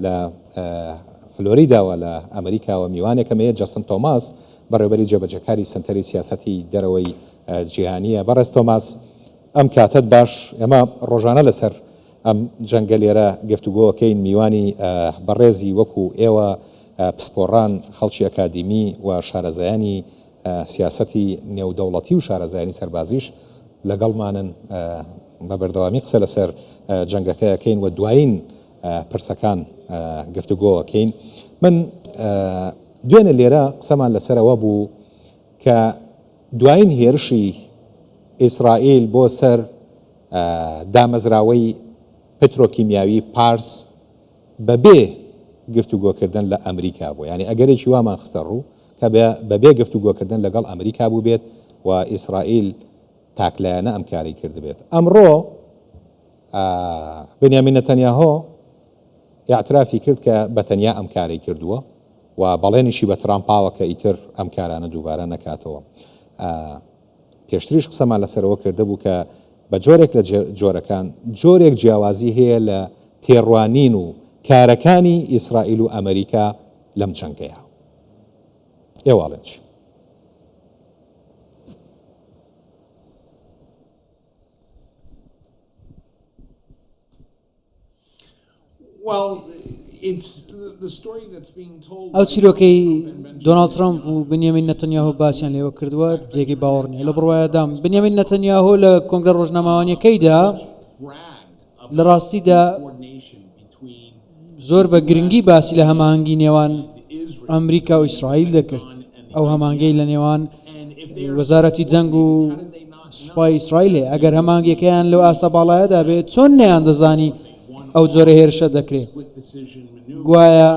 لە فلۆریداوە لە ئەمریکا و میوانێکەمەیە جەسن تۆماس بەڕێوەبەری جێبەجەکاری سنتەری سیاسەتی دەرەوەی جیهانیە. بەڕێز تۆماس ئەم کاتت باش ئێمە ڕۆژانە لەسەر ئەم جەنگە لێرە گفتوگۆکەین میوانی بەڕێزی وەکو ئێوە پسپۆڕان خەڵکی ئەکادیمی و شارەزایانی سیاسەتی نێودەوڵەتی و شارەزایانی سەربازیش لەگەڵمانن بە بەردەوامی قسە لەسەر جەنگەکەیەکەین و دوایین پرسەکان گفتوگۆەکەین. من دوێنێ لێرە قسەمان لەسەرەوە بوو کە دوایین هێرشی ئیسرائیل بۆ سەر دامەزراوەی پترۆکیمیاوی پارس بەبێ گفتوگۆکردن لە ئەمریکا بوو. یعنی ئەگەرێکی وامان خستە ڕوو کە بەبێ گفتوگۆکردن لەگەڵ ئەمریکا بوو بێت و ئیسرائیل تاکلایانە ئەم کاری کرد بێت. ئەمڕۆ بنیامین نەتەنیاهۆ اعترافی کرد کە بەتەنیا ئەم کاری کردووە و بەڵێنیشی بە ترامپاوە کە ئیتر ئەم کارانە دووبارە نەکاتەوە. پێشتریش قسەمان لەسەرەوە کرده بوو کە بە جۆرێک لە جۆرەکان جۆرێک جیاوازی هەیە لە تێڕوانین و کارەکانی ئیسرائیل و ئەمریکا لەم جەنگەیە. ئێواڵێن چی؟ ئەو چیرۆکەی دۆناڵد ترامپ و بنیامین نەتەنیاهۆ باسییان لێوە کردووە جێگەی باوەڕ نییە. لە بڕوایەدام بنیامین نەتەنیاهۆ لە کۆنگرە ڕۆژنامەوانیەکەیدا لە ڕاستیدا زۆر بە گرنگی باسی لە هەماهەنگی نێوان ئەمریکا و ئیسرائیل دەکرد. ئەو هەماهەنگەی لە نێوان وەزارەتی جەنگ و سوپای ئیسرائیلێ ئەگەر هەماهەنگیەکەیان لەو ئاستە باڵایەدا بێت چۆن نەیان دەزانی ئەو جۆرە هێرشە دەکرێت. گوایە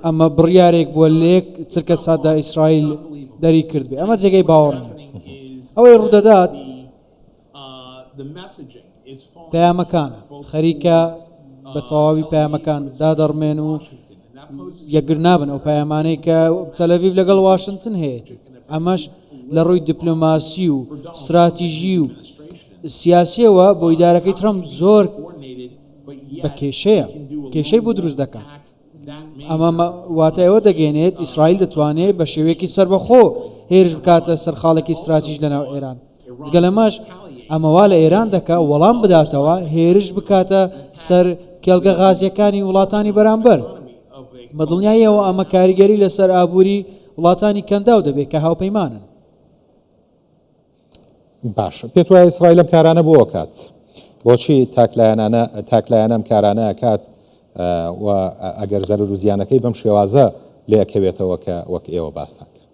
ئەمە بڕیارێک بووە لێک چرکە سادە ئیسرائیل دەری کرد بێ. ئەمە جێگەی باوەڕ نییە. ئەوەی ڕوودەدات پەیامەکان خەریکە بە تەواوی پەیامەکان دادەڕمێن و یەکگر نابن ئەو پەیامانەی کە تەلەڤیڤ لەگەڵ واشنگتن هەیە. ئەمەش لە ڕووی دیپلۆماسی و استراتیژی و سیاسیەوە بۆ ئیدارەکەی ترامپ زۆر بە کێشەی بۆ دروست دەکەن. ئەمە واتە ئەوە دەگەێنێت ئیسرائیل دەتوانێت بە شێوەیەکی سربەخۆ هێرش بکاتە سەرخاڵێکی استراتیژ لەناو ئێران. جگە لەمەش ئەمەوا لە ئێران دەکا وەڵام بداتەوە هێرش بکاتە سەر کێڵگە غازیەکانی وڵاتانی بەرامبەر. بە دڵنیاییەوە ئەمە کاریگەری لەسەر ئابووری وڵاتانی کەنداو دەبێت کە هاوپەیمانن. باش پێت وایە ئیسرائیل ئەم کارانە بۆ کات بۆچی تاکلایانە ئەم کارانە ئەکات و ئەگەر زەرور و زیانەکەی بەم شێوازە لێەکەوێتەوە کە وەک ئێوە باسان کرد؟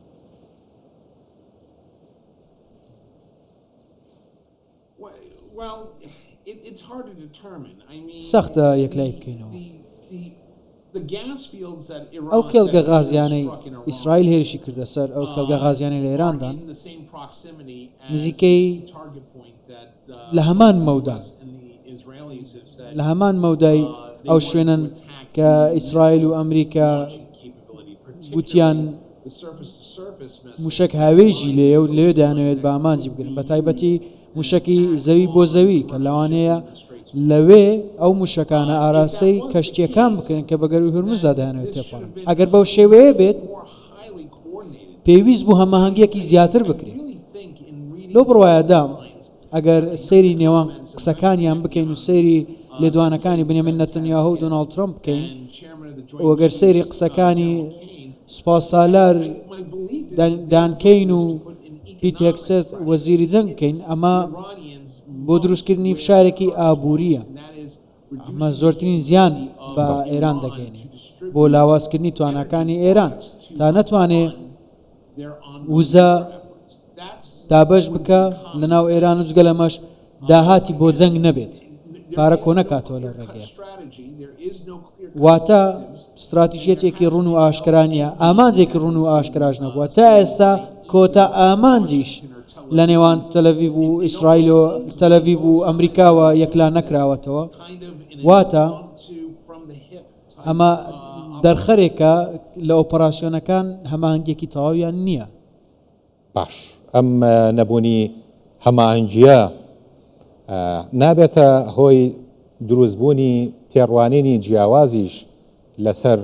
سەختە یەکلای بکەینەوە. ئەو کێڵگە غازیانەی ئیسرائیل هێرشی کردە سەر ئەو کێڵگە غازیانەی لە ئێراندان نزیکەی لە هەمان مەودای ئەو شوێنن کە ئیسرائیل و ئەمریکا گوتیان موشک هاوێژی لێ و لێ دەیانەوێت بە ئامانجی بگرن، بە تایبەتی موشکی زەوی بۆ زەوی کە لەوانەیە لەوێ ئەو موشکانە ئاراستەی کەشتیەکان بکەن کە بە گەروی هورمزدا دەیانەوێت تێپەڕن. ئەگەر بەو شێوەیە بێت پێویست بوو هەماهەنگیەکی زیاتر بکرێت. لەو بڕوایەدام ئەگەر سەیری نێوان قسەکانیان بکەین و سەیری لێدوانەکانی بنیامین نەتەنیاهۆ و دۆناڵد ترامپ بکەین و ئەگەر سەیری قسەکانی سوپاس سالار دانکەین و پیت هێگسەت وەزیری جەنگ بکەین، ئەمە بۆ دروستکردنی فشارێکی ئابووریە. ئەمە زۆرترین زیان بە ئێران دەگەێنێت بۆ لاوازکردنی تواناکانی ئێران تا نەتوانێت وزە دابەش بکە لەناو ئێران و جگە لەمەش داهاتی بۆ جەنگ نەبێت، پارە کۆ نەکاتەوە لە ڕێگەیە. واتە استراتیژیەتێکی ڕوون و ئاشکرانیە، ئامانجێکی ڕوون و ئاشکراش نەبووە تا ئێستا کۆتا ئامانجیش لە نێوان تەلەڤیڤ و ئیسرائیل و تەلەڤیڤ و ئەمریکاوە یەکلا نەکراوەتەوە. واتە ئەمە دەرخەرێکە لە ئۆپەراسیۆنەکان هەماهەنگێکی تەواویان نییە. باش ئەم نەبوونی هەماهەنگیە نابێتە هۆی دروستبوونی تێڕوانینی جیاوازیش لەسەر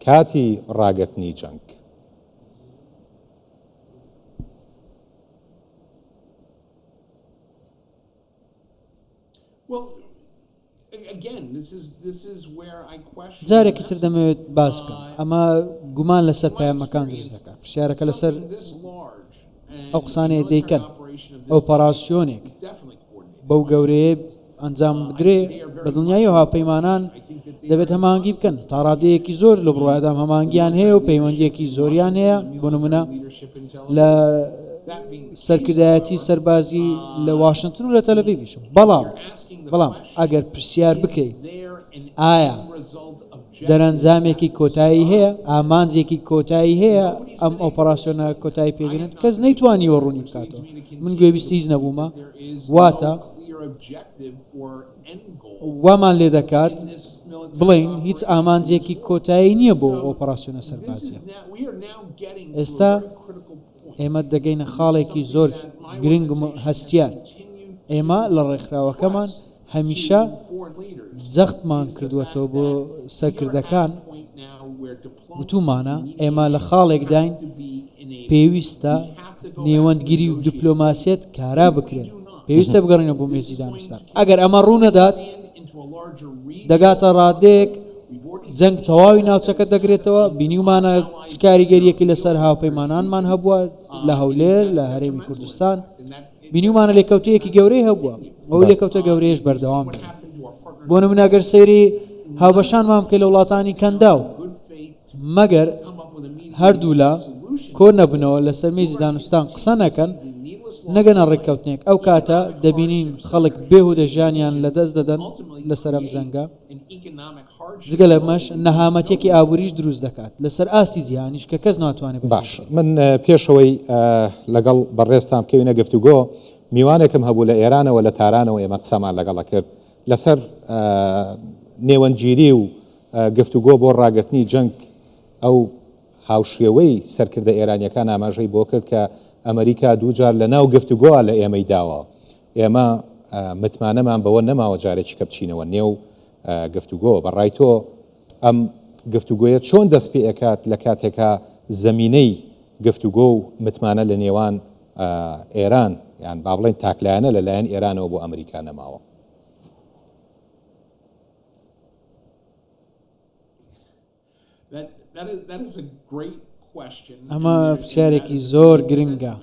کاتی ڕاگررتنی جەنگ. جارێکی تر دەمەوێت باس بکەم ئەمە گومان لەسەر پەیامەکان دروست دەکات پرسیارەکە لەسەر ئەو قسانەیە دەیکەن ئۆپەراسیۆنێک بەو گەورەیە ئەنجام بدرێ بە دڵنیایی و هاوپەیمانان دەبێت هەمانگی بکەن تا ڕادەیەکی زۆر لە بڕوادام هەمانگیان هەیە و پەیوەندیەکی زۆریان هەیە بۆ نمونە لە سەرکردایەتی سەربازی لە واشنگتن و لە تەلەڤیڤیش بەڵام ئەگەر پرسیار بکەیت ئایا دەرەنجامێکی کۆتایی هەیە ئامانجێکی کۆتایی هەیە ئەم ئۆپەراسیۆنە کۆتایی پێبێنێت کەس نەیتوانیوە ڕوونی بکاتەوە من گوێبیستی هیچ نەبوومە واتە وامان لێ دەکات بڵین هیچ ئامانجێکی کۆتایی نییە بۆ ئۆپەراسیۆنە سەربازیە ئێستا ئێمە دەگەینە خاڵێکی زۆر گرنگ و هەستیار ئێمە لە ڕێکخراوەکەمان هەمیشە جەختمان کردووەتەوە بۆ سەرکردەکان وتومانە ئێمە لە خاڵێک داین پێویستە نێوەندگیری و دیپلۆماسیەت کارا بکرێن پێویستە بگەڕێنە بۆ مێزی دانوستان ئەگەر ئەمە ڕوونەدات دەگاتە ڕادەیەک جەنگ تەواوی ناوچەکە دەگرێتەوە بینیومانە کاریگەریەکی لەسەر هاوپەیمانانمان هەبووە لە هەولێر لە هەرێمی کوردستان بینیومانە لێکەوتەیەکی گەورەی هەبووە ئەو لێکەوتە گەورەیەش بەردەوام بۆ نمونەگەر سەیری هاوبەشانمان بکەی لە وڵاتانی کەنداو مەگەر هەردوو لە کۆ نەبنەوە لەسەر مێزی دانوستان قسە نەکەن نەگەنە ڕێککەوتنێک ئەو کاتە دەبینین خەڵک بێهودە ژیانیان لەدەست دەدەن لەسەر ئەم جەنگە جگە لەمەش نەهامەتێکی ئابووریش دروست دەکات لەسەر ئاستی جیهانیش کە کەس ناتوانێت باش من پێشەوەی لەگەڵ بەڕێستان بکەوینە گفتوگۆ میوانێکم هەبوو لە ئێرانەوە لە تارانەوە ئێمە قسەمان لەگەڵە کرد لەسەر نێوەنگیری و گفتوگۆ بۆ ڕاگررتنی جەنگ ئەو هاوشێوەی سەرکردە ئێرانیەکان ئاماژەی بۆ کرد کە ئەمریکا دووجار لە ناو گفتوگۆ لە ئێمەی داوە ئێمە متمانەمان بەوە نەماوە جارێکی کە بچینەوە نێو گفتوگۆ بەڕای تۆ ئەم گفتوگۆیە چۆن دەست پێ ئەکات لە کاتێکا زەمینەی گفتوگۆ و متمانە لە نێوان ئێران یان با بڵێن تاکلایەنە لەلایەن ئێرانەوە بۆ ئەمریکا نەماوە ئەمە پرسیارێکی زۆر گرنگە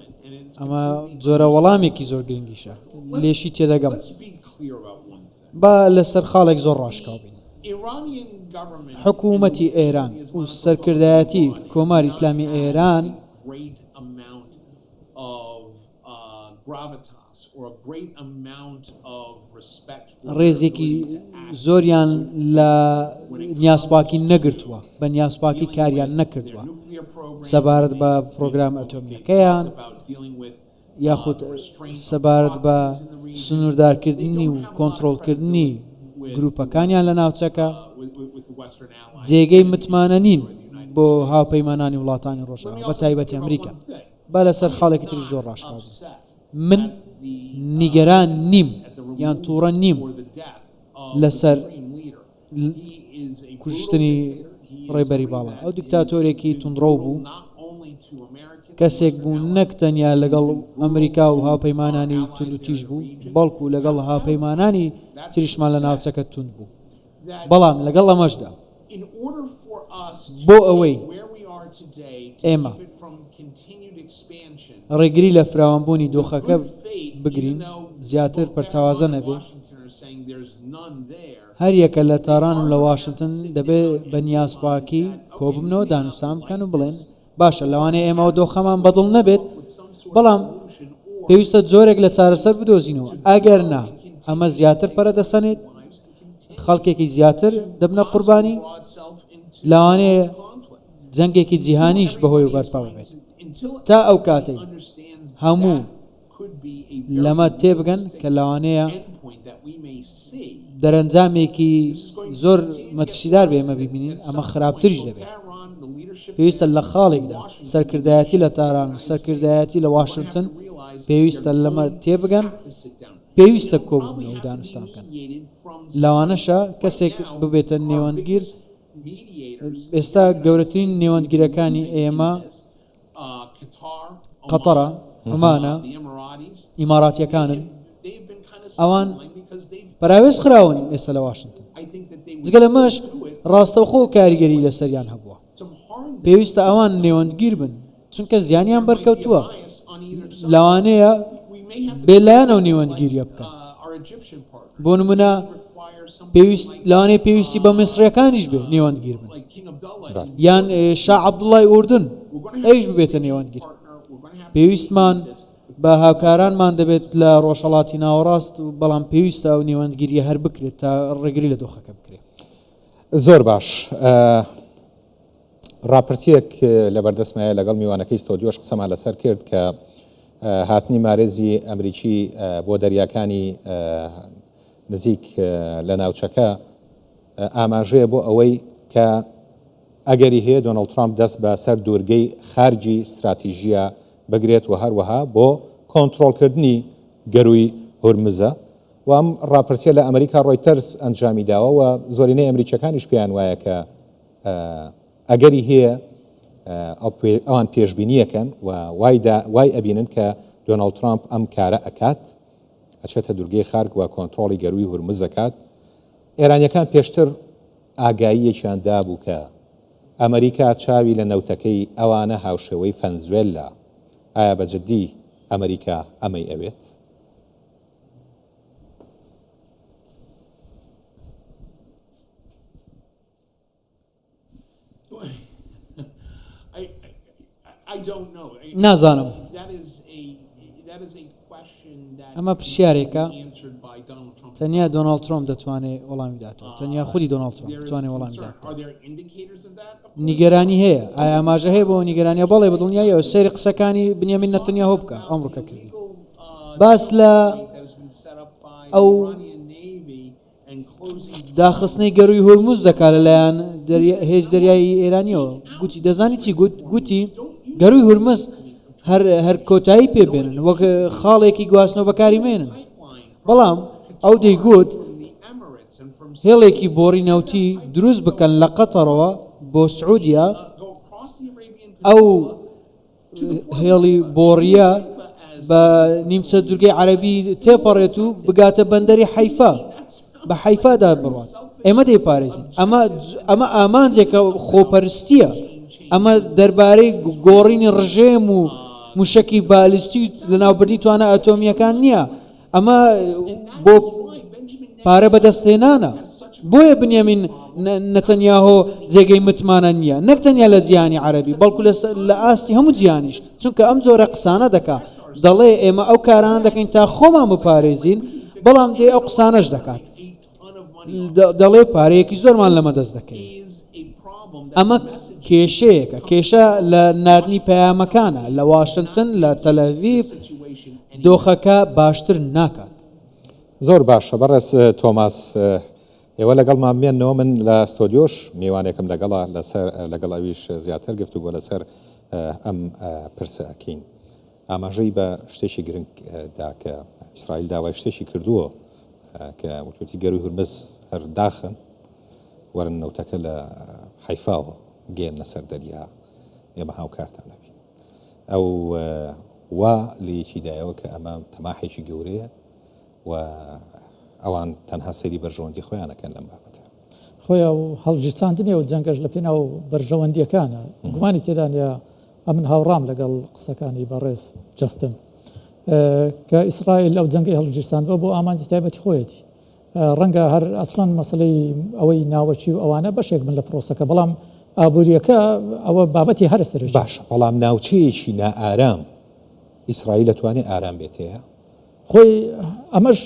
ئەمە جۆرە وەڵامێکی زۆر گرنگیشە لێشی تێدەگەم با لەسەر خاڵێک زۆر ڕاشکاو بین حکوومەتی ئێران و سەرکردایەتی کۆماری ئیسلامی ئێران ڕێزێکی زۆریان لە نیازپاکی نەگرتووە بە نیازپاکی کاریان نەکردووە سەبارەت بە پرۆگرام ئەتۆمیەکەیان یاخود سەبارەت بە سنووردارکردنی و کۆنتڕۆڵکردنی گروپەکانیان لە ناوچەکە جێگەی متمانە نین بۆ هاوپەیمانانی وڵاتانی ڕۆژاوە بە تایبەتی ئەمریکا با لەسەر خاڵێکی تریش زۆر ڕاشکاو من نیگەران نیم یان تووڕە نیم لەسەر کوشتنی ڕێبەری باڵا ئەو دیکتاتۆرێکی توندڕۆ بوو کەسێک بوو نەک تەنیا لەگەڵ ئەمریکا و هاوپەیمانانی تند و تیژ بوو بەڵکو لەگەڵ هاوپەیمانانی تریشمان لە ناوچەکە تند بوو بەڵام لەگەڵ ئەمەشدا بۆ ئەوەی ئێمە ڕێگری لە فراوانبوونی دۆخەکە بگرین زیاتر پەرتەوازە نەبێ هەر یەکە لە تاران و لە واشنگتن دەبێت بە نیازپاکی کۆ ببنەوە دانوستان بکەن و بڵێن باشە لەوانەیە ئێمەوە دۆخەمان بەدڵ نەبێت بەڵام پێویستە جۆرێک لە چارەسەر بدۆزینەوە ئەگەر نا ئەمە زیاتر پەرە دەسەنێت خەڵکێکی زیاتر دەبنە قوربانی لەوانەیە جەنگێکی جیهانیش بەهۆی و بەرپا بێت تا ئەو کاتەی هەموو لەمە تێبگەن کە لەوانەیە دەرەنجامێکی زۆر مەترسیدار بێ ئێمە ببینین ئەمە خراپتریش دەبێت پێویستە لە خاڵێکدا سەرکردایەتی لە تاران سەرکردایەتی لە واشنگتن پێویستە لەمە تێبگەن پێویستە کۆبوونەوە دانوستان بکەن لەوانەشە کەسێک ببێتە نێوەندگیر ئێستا گەورەترین نێوەندگیرەکانی ئێمە قەتەرە، عمانە، ئیماراتیەکانن. ئەوان پراوێز خراون ئێستا لە واشنگتن. جگە لەمەش ڕاستەوخۆ کاریگەری لەسەریان هەبووە. پێویستە ئەوان نێوەندگیر بن چونکە زیانیان بەرکەوتووە. لەوانەیە بێلایەنەوە نێوەندگیریە بکەن. بۆ نمونە لەوانەیە پێویستی بە میسرەکانیش بێ نێوەندگیر بن، یان شا عەبدوڵڵای ئوردن ئەویش ببێتە نێوەندگیر. پێویستمان بە هاوکارانمان دەبێت لە ڕۆژهەڵاتی ناوەڕاست، بەڵام پێویستە ئەو نێوەندگیریە هەر بکرێت تا ڕێگری لە دۆخەکە بکرێت. زۆر باش. ڕاپرسیەک لە بەردەستمایە لەگەڵ میوانەکەی ستۆدیۆش قسەمان لەسەر کرد کە هاتنی مارێزی ئەمریکی بۆ دەریاکانی نزیک لە ناوچەکە ئاماژەیە بۆ ئەوەی کە ئەگەری هەیە دۆناڵد ترامپ دەست بە سەر دوورگەی خارجی استراتیژیە بگرێت و هەروەها بۆ کۆنتڕۆڵکردنی گەروی هورمزە. و ئەم ڕاپرسیە لە ئەمریکا ڕۆیتەرس ئەنجامی داوە و زۆرینەی ئەمریکیەکانیش پێیان وایە کە ئەگەری هەیە ئەوان پێشبینیەکەن و وای ئەبینن کە دۆناڵد ترامپ ئەم کارە ئەکات، ئەچێتە دوورگەی خارگ و کۆنتڕۆڵی گەروی هورمز دەکات. ئێرانیەکان پێشتر ئاگاییەکیان دابوو کە ئەمریکا چاوی لە نەوتەکەی ئەوانە هاوشێوەی ڤەنزوێلا. ئایا بەجددی ئەمریکا ئەمەی ئەوێت؟ نازانم. ئەمە پرسیارێکە تەنیا دۆناڵد ترامپ دەتوانێت وەڵامی داتەوە، تەنیا خودی دۆناڵد ترامپ دەتوانێت وەڵامی داتەوە. نیگەرانی هەیە، ئایا ئاماژە هەیە بۆ نیگەرانیە؟ بەڵێ بەدڵنیایەوە سەیری قسەکانی بنیامین نەتەنیاهۆ بکە ئەمڕۆکە کردی. باس لە ئەو داخستنەی گەروی هورموز دەکات لەلایەن هێز دەریایی ئێرانیەوە. گوتی دەزانی چی گوتی؟ گەروی هورمز هەر کۆتایی پێبێنن وەک خاڵێکی گواستنەوە بەکاری مێنن. بەڵام ئەو دەیگوت هێڵێکی بۆڕی نەوتی دروست بکەن لە قەتەرەوە بۆ سعودیا، ئەو هێڵی بۆڕیە بە نیمچە دوورگەی عەرەبی تێپەڕێت و بگاتە بەندەری حەیفا، بە حەیفادا بڕوات. ئێمە دەیپارێزین. ئەمە ئامانجێکە خۆپەرستیە. ئەمە دەربارەی گۆڕینی ڕژێم و موشکی بالیستی لە ناوبردنی توانە ئەتۆمیەکان نییە. ئەمە بۆ پارە بەدەستێنانە. بۆیە بنیامین نەتەنیاهۆ جێگەی متمانە نییە، نەک تەنیا لە جیهانی عەرەبی بەڵکو لە ئاستی هەموو جیهانیش. چونکە ئەم جۆرە قسانە دەکات، دەڵێ ئێمە ئەو کارانە دەکەین تا خۆمان بپارێزین، بەڵام دێ ئەو قسانەش دەکات، دەڵێ پارەیەکی زۆرمان لەمە دەست دەکەین. ئەمە کێشەیەکە، کێشە لە ناردنی پەیامەکانە لە واشنگتن، لە تەلەڤیڤ دۆخەکە باشتر ناکات. زۆر باشە. بەڕێز تۆماس، ئێوە لەگەڵمان بمێنەوە. من لە ستۆدیۆش میوانێکم لەگەڵ ئەویش زیاتر گفتوگۆ لەسەر ئەم پرسە ئەکەین. ئاماژەی بە شتێکی گرنگدا کە ئیسرائیل داوای شتێکی کردووە کە وتوتی گەروی هورمز هەر داخن وەرن نەوتەکە لە حەیفاوە گێن لەسەر دەریا، ئێمە هاوکارتان نەبین. ئەو وا لە یەکیدایەوە کە ئەمە تەماحێکی گەورەیە و ئەوان تەنها سەیری بەرژەوەندی خۆیانەکەن لەم بابەتە. خۆیان و هەڵگیرچاندنی و جەنگەش لە پێناو بەرژەوەندیەکانە. گومانی تێدانە ئەمن هاوڕام لەگەڵ قسەکانی بەڕێز جەستن کە ئیسرائیل ئەو جەنگەی هەڵگیرچاندوە بۆ ئامانجی تایبەتی خۆیەتی. ڕەنگە هەر ئەسڵەن مەسلەی ئەوەی ناوەچی و ئەوانە بەشێک من لە پرۆسەکە، بەڵام ئابوووریەکە ئەوە بابەتی هەرە سەرش باشە. بەڵام ناوچەیەکی نائارام ئیسرائیل دەتوانێت ئارام بێتەیە؟ خۆی ئەمەش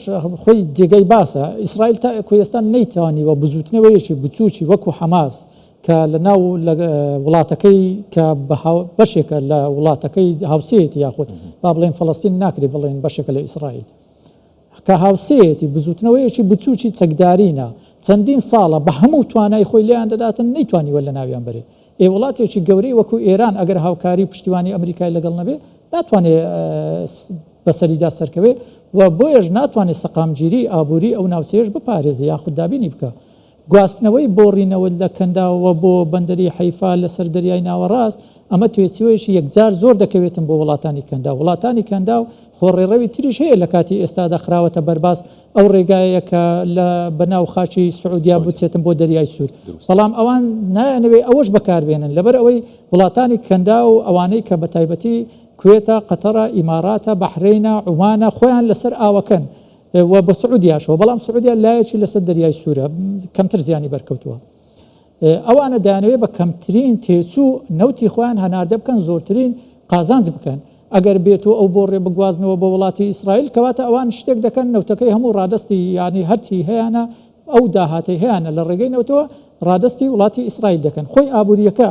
خۆی جێگەی باسە. ئیسرائیل تا کوێستان نەیتوانیوە بزوتنەوەیەکی بچووکی وەکو حەماس کە لە ناو وڵاتەکەی کە بەشێکە لە وڵاتەکەی هاوسەیەتی یاخود با بڵێن فەڵەستین ناکرێت بڵێن بەشێکە لە ئیسرائیل کە هاوسەیەتی بزوتنەوەیەکی بچووکی چەکدارینە چەندین ساڵە بە هەموو توانای خۆی لێیان دەداتن نەیتوانیوە لە ناویان بەرێ. وڵاتێکی گەورەی وەکو ئێران ئەگەر هاوکاری پشتیوانی ئەمریکای لەگەڵ نەبێ ناتوانێت بەسەریدا سەرکەوێ و بۆیەش ناتوانێت سەقامگیری ئابووری ئەو ناوچەیەش بپارێزی یاخود دابینی بکە. گواستنەوەی بۆڕینەوە لە کەنداوە بۆ بەندەری حەیفا لەسەر دەریای ناوەڕاست ئەمە توێچیوەیەشی یەکجار زۆر دەکەوێتن بۆ وڵاتانی کەندا وڵاتانی کەندا و خۆڕێڕەوی تریش هەیە لە کاتی ئێستادا خراوەتە بەرباس ئەو ڕێگایە کە لە بەناو خاچی سعودیا بچێتن بۆ دەریای سوور بەڵام ئەوان نایەنەوێ ئەوەش بەکاربێنن لەبەر ئەوەی وڵاتانی کەندا و ئەوانەی کە بە تایبەتی کوێتە قەتەرە ئیماراتە بەحرینە عومانە خۆیان لەسەر ئاوەکەن و بە سعودیاشەوە بەڵام سعودیا لایەکی لەسەر دەریای سوورە کەمتر زیانی بەرکەوتووە ئەوانە دایانەوێت بە کەمترین تێچوو نەوتی خۆیان هەناردە بکەن زۆرترین قازانج بکەن ئەگەر بێتەوە ئەو بۆ ڕێ بگوازنەوە بە وڵاتی ئیسرائیل کەواتە ئەوان شتێک دەکەن نەوتەکەی هەموو ڕادستی ینی هەرچی هەیەە ئەو داهاتی هەیەە لە ڕێگەی نەوتەوە ڕادستی وڵاتی ئیسرائیل دەکەن خۆی ئابوووریەکە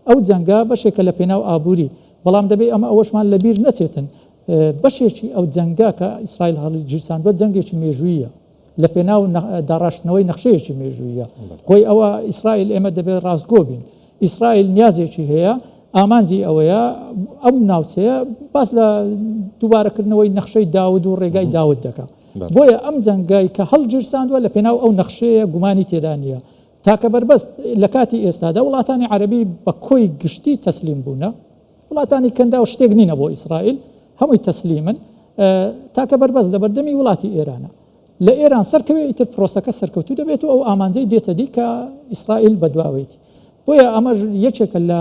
ئەو جەنگا بەشێکە لە پێناو ئابووری بەڵام دەبێت ئەمە ئەوەشمان لەبیر نەچێتن بەشێکی ئەو جەنگا کە ئیسرائیل هەڵی گیرساندوە جەنگێکی مێژوویە لە پێناو داڕاشتنەوەی نەخشەیەکی مێژوویە خۆی ئەوە ئیسرائیل ئێمە دەبێت ڕاستگۆ بین ئیسرائیل نیازێکی هەیە ئامانجی ئەوەیە ئەم ناوچەیە باس لە دووبارەکردنەوەی نەخشەی داود و ڕێگای داود دەکات بۆیە ئەم جەنگای کە هەڵگیرساندووە لە پێناو ئەو نەخشەیە گومانی تێدا نیە تاکە بەربەست لە کاتی ئێستادا وڵاتانی عەرەبی بە کۆی گشتی تەسلیم بوونە وڵاتانی کەندا و شتێک نینە بۆ ئیسرائیل هەمووی تەسلیمن تاکە بەربەست لە بەردەمی وڵاتی ئێرانە لە ئێران سەرکەوێ ئیتر پرۆسەکە سەرکەوتو دەبێت و ئەو ئامانجەی دێتە دی کە ئیسرائیل بەدواوێتی بۆیە ئەمە یەکێکە لە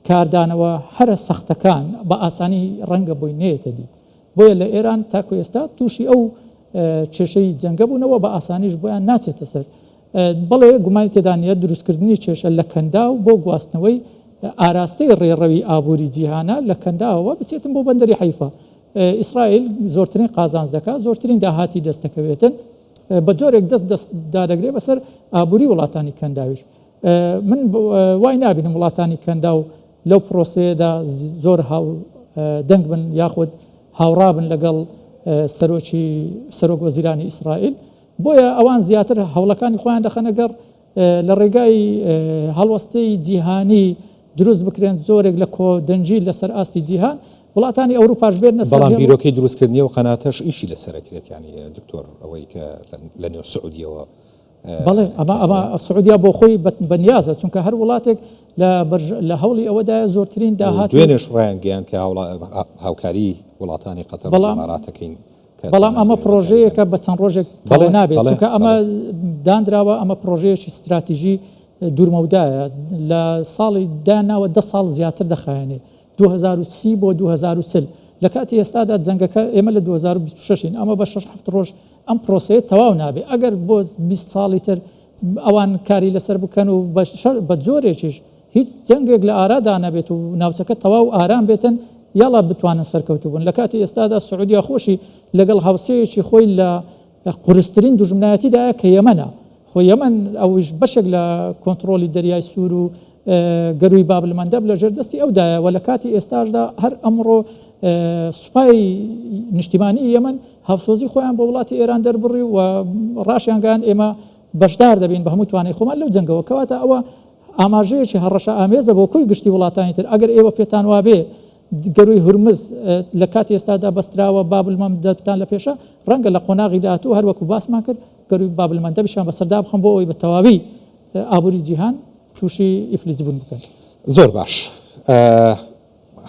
کاردانەوە هەرە سەختەکان بە ئاسانی ڕەنگە بۆی نێتە دی بۆیە لە ئێران تاکو ئێستا تووشی ئەو کێشەی جەنگە بوونەوە بە ئاسانیش بۆیان ناچێتە سەر بەڵێ گومانی تێدانە دروستکردنی کێشە لە کەندا و بۆ گواستنەوەی ئاراستەی ڕێڕەوی ئابووری جیهانە لە کەنداوە بچێتن بۆ بەندەری حەیفا ئیسرائیل زۆرترین قازانج دەکات زۆرترین داهاتی دەستەکەوێتن بە جۆرێک دەست دادەگرێت بەسەر ئابووری وڵاتانی کەنداویش من وای نابینم وڵاتانی کەندا و لەو پرۆسەیەدا زۆر دەنگ بن یاخود هاوڕابن لەگەڵ سەرۆک وەزیرانی ئیسرائیل بۆیە ئەوان زیاتر هەوڵەکانی خۆیان دەخەنەگەڕ لە ڕێگای هەڵوەستەی جیهانی دروست بکرێن زۆرێک لە کۆدەنجی لەسەر ئاستی جیهان وڵاتانی ئەوروپاش بێنە بەڵام بیرۆکەی دروستکردنی و قەناتەش ئیشی لەسەرەکرێت ینی دکتۆر ئەوەی کە لە نێو سعودیەوە بەڵێ ئەمە سعودیا بۆ خۆی بەنیازە چونکە هەر وڵاتێک لە هەوڵی ئەوەدا زۆرترین داهات دوێنێش ڕیان گەیان کە هاوکاری وڵاتانی قەتەر ئیماراتەکەین بەڵام ئەمە پرۆژەیەکە بە چەند ڕۆژێک تەواو نابێت چونکە ئەمە دانراوە ئەمە پرۆژەیەکی استراتیژی دوورمەودایە لە ساڵی داناوە 10 ساڵ زیاتر دەخایێنێ 2030 بۆ 2040 لە کاتی ئێستادا جەنگەکە ئێمە لە 2026 ئەمە بە 6-7 ڕۆژ ئەم پرۆسەیە تەواو نابێت ئەگەر بۆ 20 ساڵی تر ئەوان کاری لەسەر بکەن و بە جۆرێکیش هیچ جەنگێک لە ئارادا نابێت و ناوچەکە تەواو ئارام بێتن یاڵا بتوانن سەرکەوتو بوون لە کاتی ئێستادا سعودیا خۆشی لەگەڵ هاوسەیەکی خۆی لە قورسترین دوژمنایەتیدایە کە یەمەنە خۆ یەمەن ئەوش بەشێک لە کۆنتترۆلی دەریای سوور و گەروی بابلمەندەب لە ژێردەستی ئەودایە و لە کاتی ئێستاشدا هەر ئەمڕۆ سوپای نیشتیمانی یەمەن هاوسۆزی خۆیان بە وڵاتی ئێران دەربڕی و ڕاشیانگەیان ئێمە بەشدار دەبین بە هەموو توانای خۆمان لەو جەنگەوە کەواتە ئەوە ئاماژەیەکی هەڕەشە ئامێزە بۆ کۆی گشتی وڵاتانی تر ئەگەر ئێوە پێتان وابێ گەروی هورمز لە کاتی ئێستادا بەستراوە بابلمەندەبتان لە پێشە ڕەنگە لە قۆناغی داهاتوو هەروەکو باسمان کرد گەروی بابلمەندەبیشان بەسەردا بخەن بۆ ئەوەی بە تەواوی ئابووری جیهان تووشی ئیفلیج بوون بکەن زۆر باش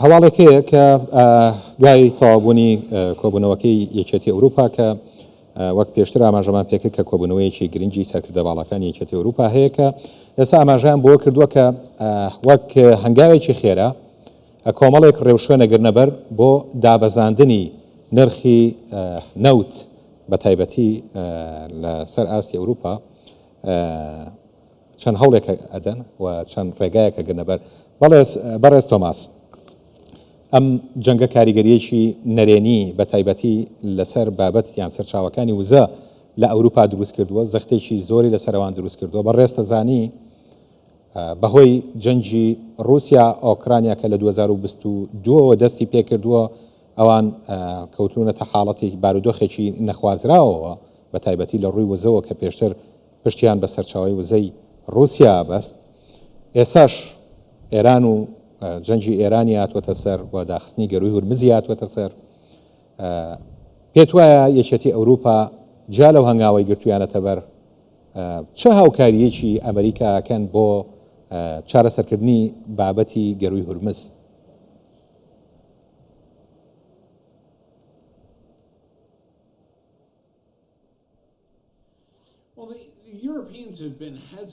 هەواڵێکەیە کە دوای تەوابوونی کۆبوونەوەکەی یەکێتی ئەوروپا کە وەک پێشتر ئاماژەمان پێکرد کە کۆبوونەوەیەکی گرنگی سەرکردەواڵەکانی یەکێتی ئەوروپا هەیە کە ئێستا ئاماژیان بۆ کردووە کە وەک هەنگاوێکی خێرا کۆمەڵێک ڕێوشوێنەگرنەبەر بۆ دابەزاندنی نرخی نەوت بە تایبەتی لە سەر ئاستی ئەوروپا چەند هەوڵێکە ئەدەن و چەند ڕێگایەکە گرنەبەر بەڕێز تۆماس ئەم جەنگە کاریگەریەکی نەرێنی بە تایبەتی لەسەر بابەت یان سەرچاوەکانی وزە لە ئەوروپا دروست کردووە زەختێکی زۆری لەسەرەوان دروست کردووە بەڕێستە زانی بەهۆی جەنگی رووسیا ئۆکرانیا کە لە 2022 دەستی پێکردووە ئەوان کەوتونەتە حاڵەتی بارودۆخێکی نەخوازراوەوە بە تایبەتی لە ڕووی وزەوە کە پێشتر پشتیان بە سەرچاوی وزەی رووسیا بەست ئێساش ئێران و جەنگی ئێرانی هاتووەتە سەر و داخستنی گەروی هورمزی هاتووەتە سەر پێت وایە یەکێتی ئەوروپا جا لەو هەنگاوی گرتویانەتە بەر چه هاوکاریەکی ئەمریکاکەن بۆ چارەسەرکردنی بابەتی گەروی هورمز؟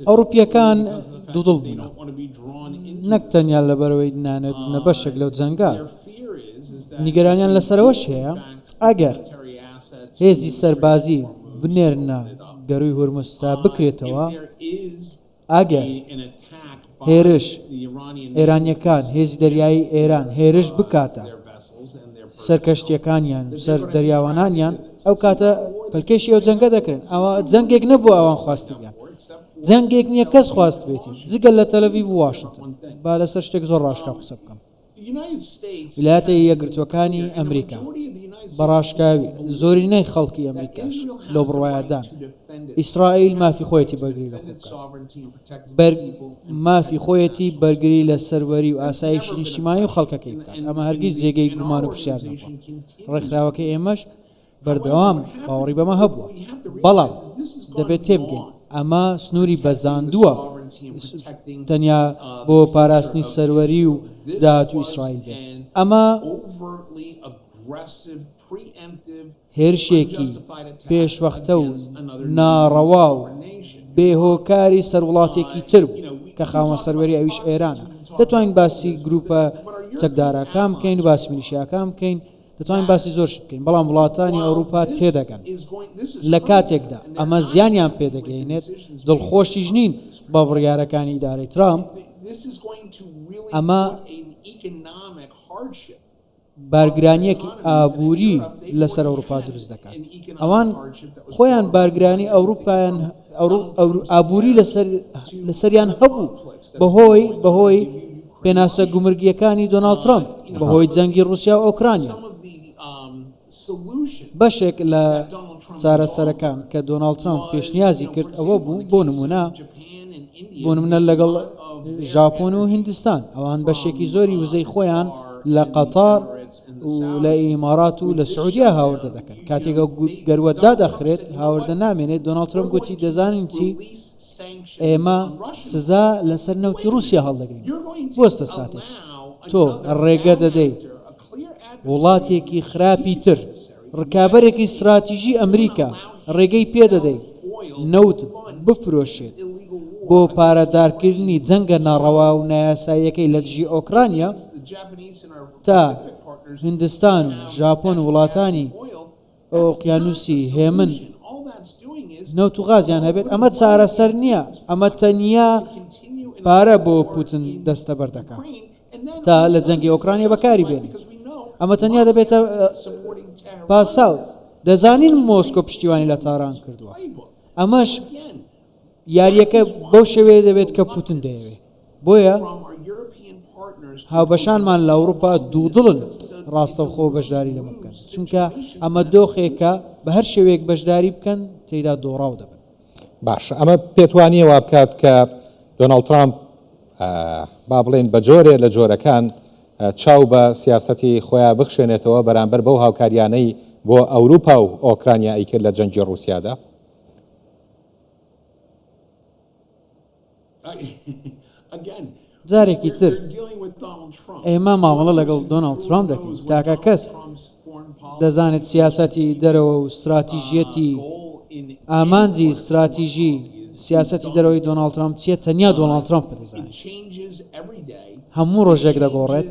ئەوروپیەکان دوودڵ بوون نەک تەنیا لەبەرەوەی نانێت نەبەشێک لەو جەنگال نیگەرانیان لەسەرەوەش هەیە ئەگەر هێزی سەربازی بنێرنە گەروی هورمز تا بکرێتەوە ئەگەر هێرش ئێرانیەکان هێزی دەریایی ئێران هێرش بکاتە سەرکەشتیەکانیان سەر دەریاوانانیان ئەو کاتە پلکێشی ئەو جەنگە دەکرێن ئەوە جەنگێک نەبوو ئەوان خواستیان جەنگێک نییە کەس خواست بێتی جگەل لە تەلەڤیڤ و واشنگتن با لەسەر شتێک زۆر ڕاشکا قسە بکەم ویلایەتە یەکگرتووەکانی ئەمریکا بەڕاشکاوی زۆرینەی خەڵکی ئەمریکاش لەو بڕوایەدان ئیسرائیل مافی خۆیەتی بەرگری لە مافی خۆیەتی بەرگری لە سەروەری و ئاسایشی نیشتیمانی و خەڵکەکەی بکات ئەمە هەرگیز جێگەی گومان و پرسیار نەبووە ڕێکخراوەکەی ئێمەش بەردەوام باوەڕی بەمە هەبووە بەڵام دەبێت تێبگەین ئەمە سنووری بەزاندووە تەنیا بۆ پاراستنی سەروەری و داهاتوو ئیسرائیل بێت ئەمە هێرشێکی پێشوەختە و ناڕەوا و بێهۆکاری سەروڵاتێکی تر بوو کە خاوەن سەروەری ئەویش ئێرانە دەتوانین باسی گروپە چەکدارەکان بکەین و باسی میلیشیاکان بکەین دەتوانین باسی زۆرش بکەین بەڵام وڵاتانی ئەوروپا تێدەگەن لە کاتێکدا ئەمە زیانیان پێدەگەینێت دڵخۆشیش نین بە بڕیارەکانی ئیدارەی ترامپ ئەمە بارگرانیەکی ئابووری لەسەر ئەوروپا دروست دەکات ئەوان خۆیان بارگرانی ئەوروپایان ئابووری لەسەریان هەبوو بەهۆی پێناسە گومرگیەکانی دۆناڵد ترامپ بەهۆی جەنگی رووسیا و ئۆکرانیا بەشێک لە چارەسەرەکان کە دۆناڵد ترامپ پێشنیازی کرد ئەوە بوو بۆ نمونە لەگەڵ ژاپۆن و هیندستان ئەوان بەشێکی زۆری وزەی خۆیان لە قەتار و لە ئیمارات و لە سعودیا هاوردە دەکەن کاتێکە گەروەدا دەخرێت هاوردە نامێنێت دۆناڵد ترامپ گوتی دەزانین چی ئێمە سزا لەسەر نەوتی رووسیا هەڵدەگرین بۆستە ساتێک تۆ ڕێگە دەدەیت وڵاتێکی خراپی تر ڕکابەرێکی استراتیژی ئەمریکا ڕێگەی پێدەدەیت نەوت بفرۆشێت بۆ پارەدارکردنی جەنگە ناڕەوا و نایاساییەکەی لە دژی ئۆکرانیا تا هیندستان و ژاپۆن و وڵاتانی ئۆقیانوسی هێمن نەوت و غازیان هەبێت ئەمە چارەسەر نییە ئەمە تەنیا پارە بۆ پوتن دەستە بەردەکات تا لە جەنگی ئۆکرانیا بەکاری بێنێت ئەمە تەنیا دەبێتە پاساو دەزانین مۆسکۆ پشتیوانی لە تاران کردووە ئەمەش یاریەکە بەو شێوەیە دەبێت کە پوتن دەیەوێت بۆیە هاوبەشانمان لە ئەوروپا دوودڵن ڕاستەوخۆ بەشداری لەمە بکەن چونکە ئەمە دۆخێکە بە هەر شێوەیەک بەشداری بکەن تێیدا دۆڕاو دەبن باش ئەمە پێتوانیە وا بکات کە دۆناڵد ترامپ با بڵێن بە جۆرێ لە جۆرەکان چاو بە سیاسەتی خۆیان بخشێنێتەوە بەرامبەر بەو هاوکاریانەی بۆ ئەوروپا و ئۆکرانیا ئەیکرد لە جەنگی رووسیادا جارێکی تر ئێمە ماوەڵە لەگەڵ دۆناڵد ترامپ دەکەین تاکە کەس دەزانێت سیاسەتی دەرەوە و استراتیژیەتی ئامانجی استراتیژی سیاسەتی دەرەوەی دۆناڵد ترامپ چیە تەنیا دۆناڵد ترامپ دەزانێت هەموو ڕۆژێک دەگۆڕێت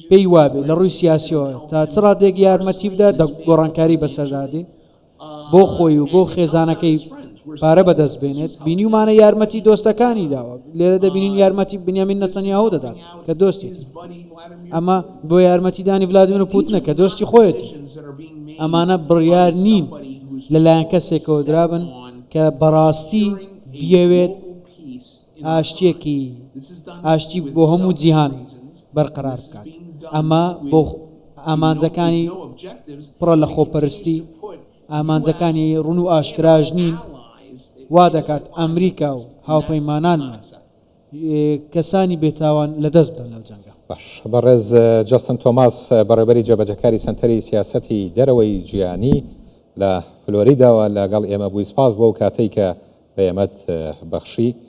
پێی وابێ لە ڕووی سیاسیەوە تا چ ڕادێک یارمەتی بدە گۆڕانکاری بەسەردادێ بۆ خۆی و بۆ خێزانەکەی پارە بەدەست بێنێت بینیمانە یارمەتی دۆستەکانی داوە لێرە دەبینین یارمەتی بنیامین نەتەنیاهو دەدات کە دۆستی ئەمە بۆ یارمەتیدانی ڤلادیمیر پوتنە کە دۆستی خۆیەتی ئەمانە بڕیار نین لەلایەن کەسێکەوە درابن کە بەڕاستی بیەوێت ئاشتی بۆ هەموو جیهان بەرقەرار بکات ئەمە بۆ ئامانجەکانی پڕە لە خۆپەرستی ئامانجەکانی ڕون و ئاشکراژ نین وا دەکات ئەمریکا و هاوپەیمانان کەسانی بێتاوان لەدەست بدەن لەو جەنگە باش بەڕێز جاستن تۆماس بەڕێبەری جێبەجەکاری سنتەری سیاسەتی دەرەوەی جیهانی لە فلۆریداوە لەگەڵ ئێمە بووی. سپاس بۆ کاتەی کە بە ئێمەت بەخشی.